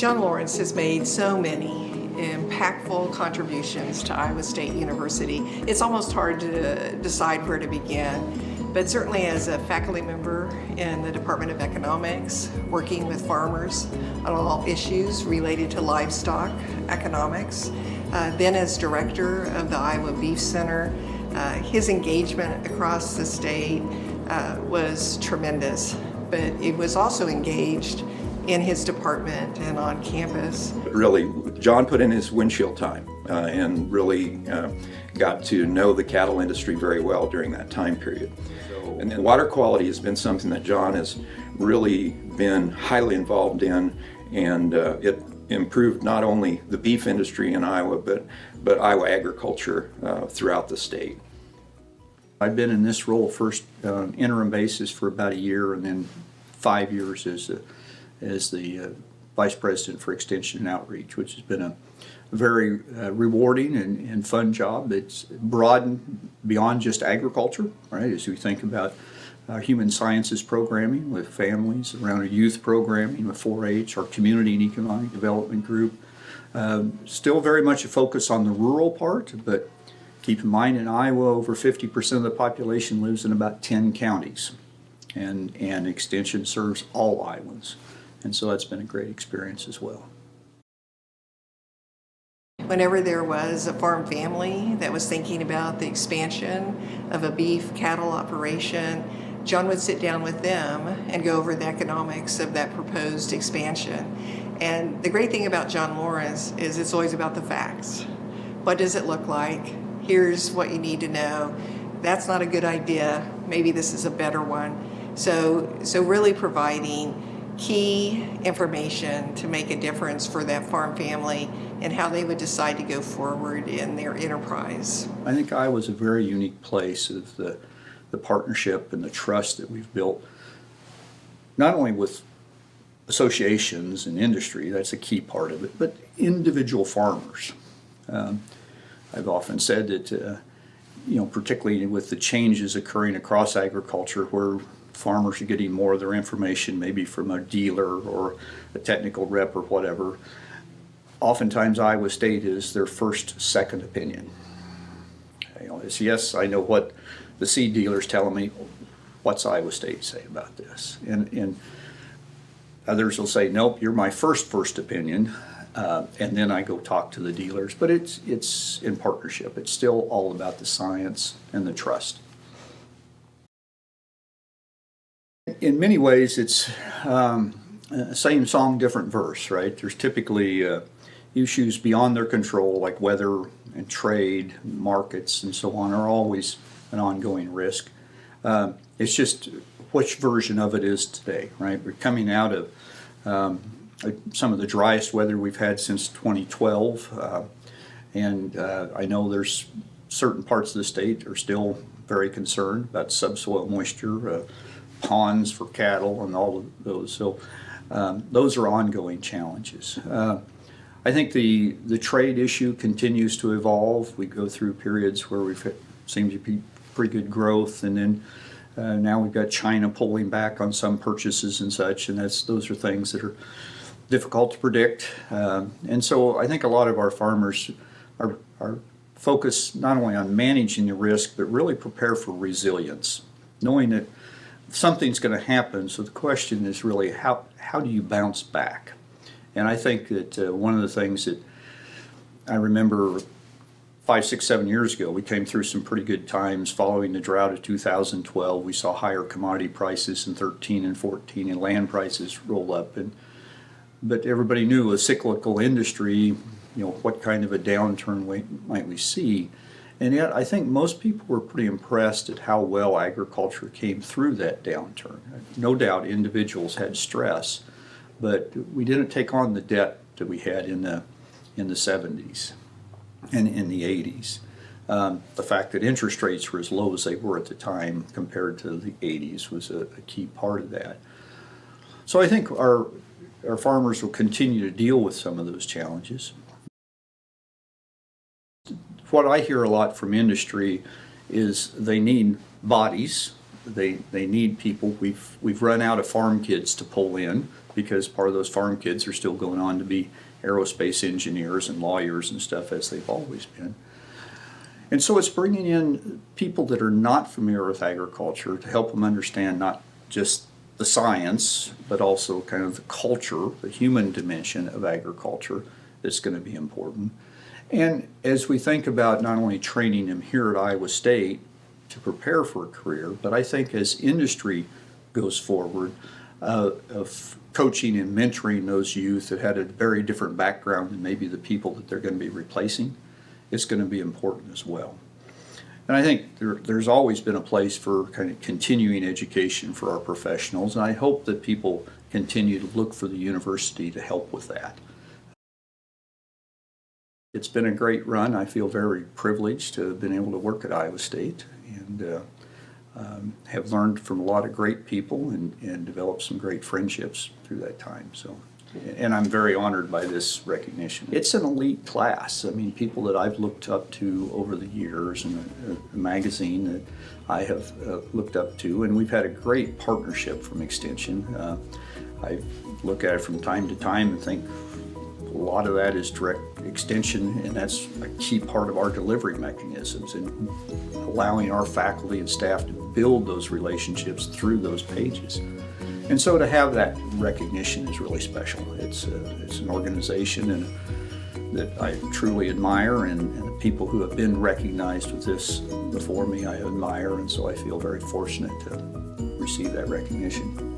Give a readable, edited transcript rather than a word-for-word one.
John Lawrence has made so many impactful contributions to Iowa State University. It's almost hard to decide where to begin, but certainly as a faculty member in the Department of Economics, working with farmers on all issues related to livestock economics, then as director of the Iowa Beef Center, his engagement across the state was tremendous, but it was also engaged in his department and on campus. Really, John put in his windshield time and really got to know the cattle industry very well during that time period. And then water quality has been something that John has really been highly involved in, and it improved not only the beef industry in Iowa, but Iowa agriculture throughout the state. I've been in this role first on an interim basis for about a year, and then 5 years as the Vice President for Extension and Outreach, which has been a very rewarding and fun job. It's broadened beyond just agriculture, right, as we think about human sciences programming with families, around our youth programming with 4-H, our community and economic development group. Still very much a focus on the rural part, but keep in mind in Iowa over 50% of the population lives in about 10 counties, and Extension serves all Iowans. And so that's been a great experience as well. Whenever there was a farm family that was thinking about the expansion of a beef cattle operation, John would sit down with them and go over the economics of that proposed expansion. And the great thing about John Lawrence is it's always about the facts. What does it look like? Here's what you need to know. That's not a good idea. Maybe this is a better one. So really providing key information to make a difference for that farm family and how they would decide to go forward in their enterprise. I think Iowa's a very unique place of the partnership and the trust that we've built, not only with associations and industry, that's a key part of it, but individual farmers. I've often said that, particularly with the changes occurring across agriculture, where farmers are getting more of their information maybe from a dealer or a technical rep or whatever, oftentimes Iowa State is their first, second opinion. It's, yes, I know what the seed dealer's telling me. What's Iowa State say about this? And others will say, nope, you're my first opinion. And then I go talk to the dealers. But it's in partnership. It's still all about the science and the trust. In many ways, it's same song, different verse, right? There's typically issues beyond their control, like weather and trade, markets, and so on, are always an ongoing risk. It's just which version of it is today, right? We're coming out of some of the driest weather we've had since 2012, and I know there's certain parts of the state are still very concerned about subsoil moisture, ponds for cattle and all of those. So those are ongoing challenges. I think the trade issue continues to evolve. We go through periods where we've seemed to be pretty good growth, and then now we've got China pulling back on some purchases and such, and those are things that are difficult to predict. And so I think a lot of our farmers are focused not only on managing the risk, but really prepare for resilience, knowing that something's going to happen. So the question is really how do you bounce back? And I think that one of the things that I remember 5, 6, 7 years ago, we came through some pretty good times following the drought of 2012. We saw higher commodity prices in 13 and 14, and land prices roll up. But everybody knew a cyclical industry, what kind of a downturn might we see. And yet I think most people were pretty impressed at how well agriculture came through that downturn. No doubt individuals had stress, but we didn't take on the debt that we had in the 70s and in the 80s. The fact that interest rates were as low as they were at the time compared to the 80s was a key part of that. So I think our farmers will continue to deal with some of those challenges. What I hear a lot from industry is they need bodies, they need people. We've run out of farm kids to pull in because part of those farm kids are still going on to be aerospace engineers and lawyers and stuff, as they've always been. And so it's bringing in people that are not familiar with agriculture to help them understand not just the science, but also kind of the culture, the human dimension of agriculture that's going to be important. And as we think about not only training them here at Iowa State to prepare for a career, but I think as industry goes forward, of coaching and mentoring those youth that had a very different background than maybe the people that they're going to be replacing, it's going to be important as well. And I think there's always been a place for kind of continuing education for our professionals, and I hope that people continue to look for the university to help with that. It's been a great run. I feel very privileged to have been able to work at Iowa State, and have learned from a lot of great people and developed some great friendships through that time. So, and I'm very honored by this recognition. It's an elite class. I mean, people that I've looked up to over the years, and a magazine that I have looked up to, and we've had a great partnership from Extension. I look at it from time to time and think a lot of that is direct extension, and that's a key part of our delivery mechanisms and allowing our faculty and staff to build those relationships through those pages. And so to have that recognition is really special. It's an organization that I truly admire, and the people who have been recognized with this before me I admire, and so I feel very fortunate to receive that recognition.